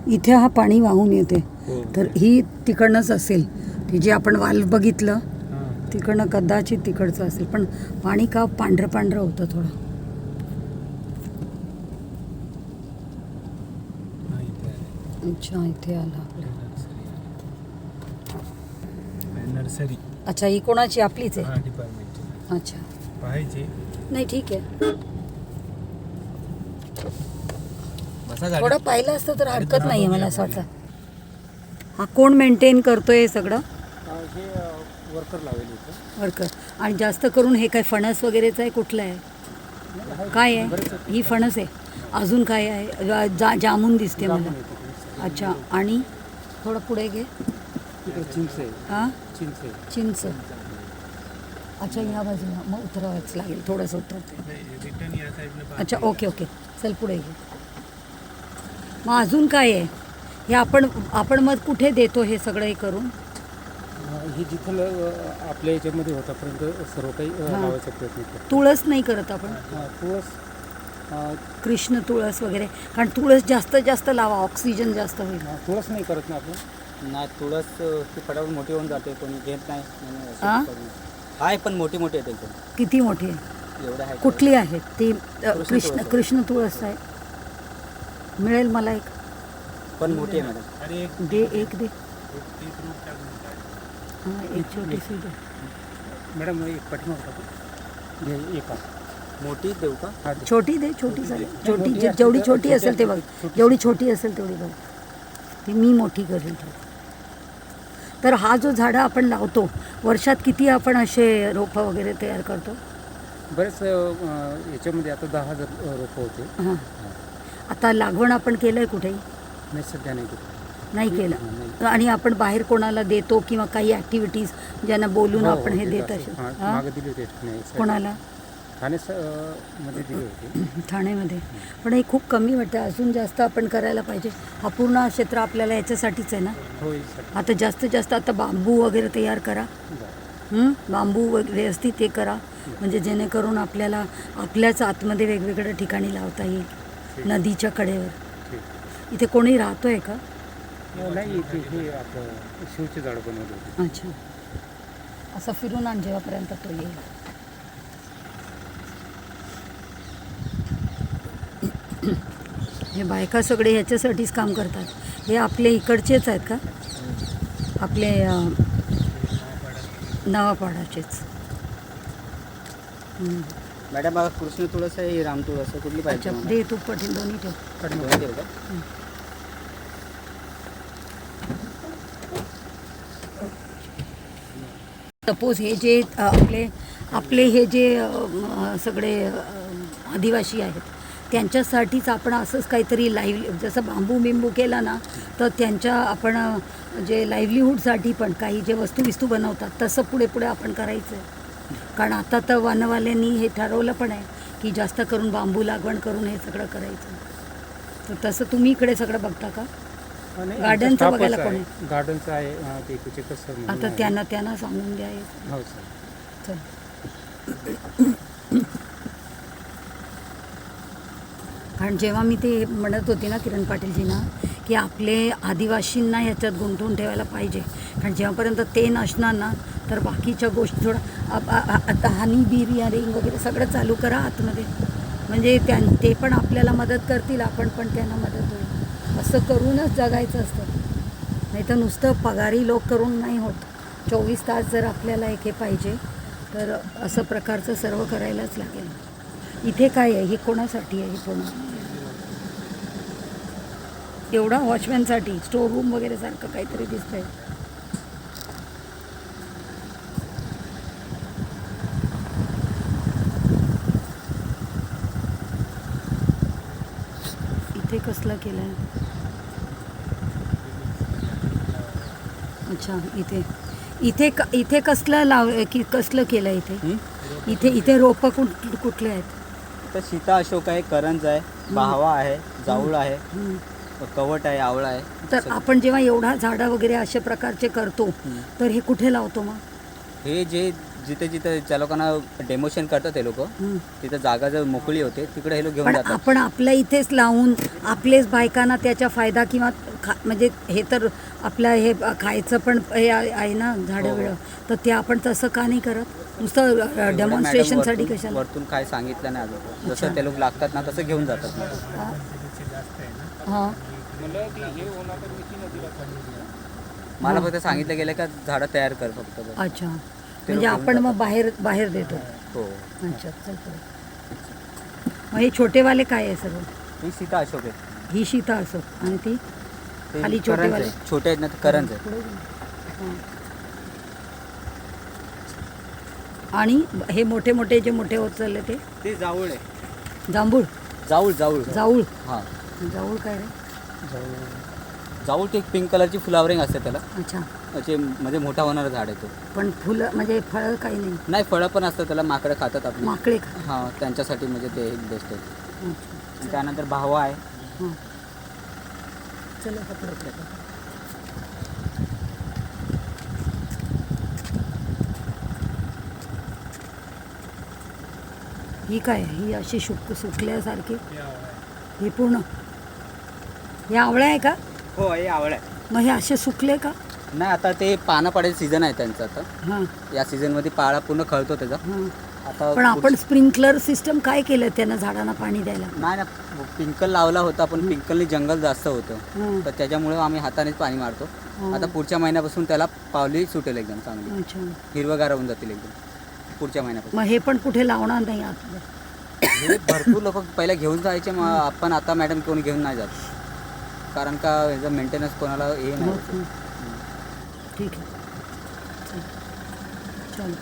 इथे हा पाणी वाहून येते, हो. तर ही तिकडनंच असेल. ती जी आपण वाल्व बघितलं हां. तिकडनं कदाचित तिकडचं असेल, पण पाणी का पांढरं पांढरं होतं थोडं. हां, इथे आहे. अच्छा, इथे आलं आपलं. नर्सरी. अच्छा, ही कोणाची? आपलीच आहे. हां, डिपार्टमेंटची. अच्छा, पाहायची. नाही ठीक आहे. बसा गाडी. थोडं पाहिलं असतं तर हरकत नाही आहे मला असं वाटतं. हा कोण मेंटेन करतोय हे सगळं? हे वर्कर लावले होते. वर्कर. आणि जास्त करून हे काय फणस वगैरेचं आहे, कुठलं आहे, काय आहे? ही फणस आहे. अजून काय आहे? जामून दिसते मला. अच्छा, आणि थोडं पुढे घे. चिंच आहे. हां, चिंच आहे. चिंच. अच्छा, ह्या बाजूला मग उतरावंच लागेल, थोडंसं उतरते. रिटर्न या साईडने. अच्छा, ओके ओके, चल पुढे घे. मग अजून काय आहे हे? आपण मग कुठे देतो हे सगळं हे करून? हे जिथं आपल्या याच्यामध्ये होतापर्यंत सर्व काही लावायचा प्रयत्न करतो. तुळस नाही करत आपण? तुळस कृष्ण तुळस वगैरे, कारण तुळस जास्तीत जास्त लावा, ऑक्सिजन जास्त होईल. तुळस नाही करत ना आपण. नाही, तुळस ती फटाफट मोठी होऊन जाते, कोणी घेत नाही. हां? आहे पण मोठी मोठी आहे एकदम. किती मोठी आहे? एवढं आहे. कुठली आहे ती? तुळस. कृष्ण तुळस आहे. मिळेल मला एक? पण मोठी आहे मॅडम. अरे दे, एक दे. एक रूप टाकून काय. हां, एक छोटीशी दे. मॅडम एक पाठीमाग टाकू. घे एक. मोठी देऊ का? हा, छोटी दे, छोटी चालेल. छोटी जेवढी छोटी असेल ते बघ, जेवढी छोटी असेल तेवढी बघ. ती मी मोठी करेल. तर हा जो झाडं आपण लावतो, वर्षात किती आपण असे रोपं वगैरे तयार करतो? बरेच याच्यामध्ये आता 10,000 रोपं होते. हां. आता लागवण आपण केलं आहे कुठेही? नाही, सध्या नाही केलं. नाही केलं. आणि आपण बाहेर कोणाला देतो किंवा काही ॲक्टिव्हिटीज ज्यांना बोलून आपण हे देत असेल? हां? मागं दिली होती. नाही, कोणाला? ठाणे मध्ये दिली होती. ठाण्यामध्ये. पण हे खूप कमी वाटतं, अजून जास्त आपण करायला पाहिजे. हा पूर्ण क्षेत्र आपल्याला याच्यासाठीच आहे ना. हो. आता जास्तीत जास्त आता बांबू वगैरे तयार करा. बांबू वगैरे असते ते करा, म्हणजे जेणेकरून आपल्याला आपल्याच आतमध्ये वेगवेगळ्या ठिकाणी लावता येईल. नदीच्या कडेवर. इथे कोणी राहतोय का? नाही, इथे हे आपलं शिवचे झाड बनवले होते. अच्छा, असं फिरून आण जेव्हापर्यंत तो येईल. हे बायका सगळे ह्याच्यासाठीच काम करतात. हे आपले इकडचेच आहेत का? आपले नवापाडाचेच. मॅडम बघा, कृष्ण तुळस आहे, ही राम तुळस आहे. कुठली पाहिजे अच्छा, तुम्हाला? दे तू पटेल, दोन्ही ठेव. दोन्ही देऊ का? सपोज हे जे आपले हे जे सगळे आदिवासी आहेत, त्यांच्यासाठीच आपण असंच काहीतरी जसं बांबू बिंबू केला ना, तर त्यांच्या आपण जे लाईव्हलीहूडसाठी पण काही जे वस्तू बनवतात तसं पुढे पुढे आपण करायचं आहे. कारण आता तर वनवाल्यांनी हे ठरवलं पण आहे की जास्त करून बांबू लागवण करून हे सगळं करायचं. तर तसं तुम्ही इकडे सगळं बघता का? गार्डनचं बघायला कोण आहे? गार्डनचं आहे. ते कुठे कसं आता त्यांना सांगून द्या. हो सर. चल. कारण जेव्हा मी ते म्हणत होते ना किरण पाटीलजींना की आपले आदिवासींना ह्याच्यात गुंतवून ठेवायला पाहिजे, कारण जेव्हापर्यंत ते नसणार ना तर बाकीच्या गोष्टी थोडं हानी बिर्याणी वगैरे सगळं चालू करा आतमध्ये, म्हणजे ते पण आपल्याला मदत करतील, आपण पण त्यांना मदत होईल. असं करूनच जगायचं असतं, नाही तर नुसतं पगारी लोक करून नाही होत. 24 तास जर आपल्याला हे पाहिजे तर असं प्रकारचं सर्व करायलाच लागेल. इथे काय आहे? हे कोणासाठी आहे? हे पूर्ण एवढा वॉचमॅनसाठी स्टोर रूम वगैरे सारखं काहीतरी दिसतंय. इथे कसलं केलं आहे? अच्छा, इथे कसलं कसलं केलं आहे? इथे रोपं कुठले आहेत? तर सीता अशोक आहे, करंज आहे, बाहवा आहे, जाऊळ आहे, कवट आहे, आवळा आहे. तर आपण जेव्हा एवढा झाडं वगैरे अशा प्रकारचे करतो तर हे कुठे लावतो मग? हे जे जिथे ज्या लोकांना डेमोशन करतात ते लोक, तिथं जागा जर मोकळी होते तिकडे हे लोक घेऊन पण जातात. आपण आपल्या इथेच लावून आपलेच बायकांना त्याचा फायदा किंवा म्हणजे हे तर आपलं हे खायचं पण हे आहे ना झाडं हो. बिडं, तर ते आपण तसं का नाही करत नुसतं एवढं डेमॉन्स्ट्रेशनसाठी मॅडम कशाला? वरतून काय सांगितलं नाही अजून. अच्छा. जसं ते लोक लागतात ना तसं घेऊन जातात. हां म्हणलं की हे होणार तर मिठी नदीला चालली. मला फक्त सांगितलं गेलं का झाडं तयार कर फक्त बस. अच्छा, ते म्हणजे लोक आपण घेऊन मग बाहेर देतो. हो. अच्छा चल पुढे. मग हे छोटेवाले काय आहे सर्व? ही सीता अशोक आहे. ही सीता असो आणि ती ते खाली करंज छोटेवाले? आहे. छोटे आहेत ना ते करंज आहे. पुढे गेले. हां. आणि हे मोठे मोठे जे मोठे होत चालले ते ते जाऊळ आहे. जांभूळ जाऊळ जाऊळ जाऊळ हां. जाऊळ काय रे? जाऊळ ते एक पिंक कलरची फ्लावरिंग असते त्याला. अच्छा, म्हणजे म्हणजे मोठा होणारं झाड आहे तो. पण फुलं म्हणजे फळं काही नाही, नाही फळं पण असतात त्याला. माकडं खातात आपली. माकडे का? हां त्यांच्यासाठी म्हणजे ते बेस्ट आहे. अच्छा, आणि त्यानंतर भावा आहे. हां. चला आता पुढे पुढे. ही काय? ही अशी सुकल्यासारखी हे पूर्ण हे आवळं आहे का? हो हे आवड आहे. मग हे असे सुकले का? नाही आता ते पानं पडायचं सीझन आहे त्यांचं आता. हां या सीझनमध्ये पाळा पूर्ण खळतो त्याचा. हां. आता पण आपण स्प्रिंकलर सिस्टम काय केलं त्यांना झाडांना पाणी द्यायला? नाही ना पिंकल लावला होता पण पिंकलनी जंगल जास्त होतं. हां. तर त्याच्यामुळे आम्ही हातानेच पाणी मारतो. हां. आता पुढच्या महिन्यापासून त्याला पावली सुटेल एकदम चांगली. अच्छा, हिरवगार होऊन जातील एकदम पुढच्या महिन्यापासून. मग हे पण कुठे लावणार नाही आतलं? हे भरपूर लोक पहिला घेऊन जायचे. मग आपण आता मॅडम कोणी घेऊन नाही जात. कारण का ह्याचं मेंटेनन्स कोणाला हे नाही होत. ठीक आहे, चल. चल.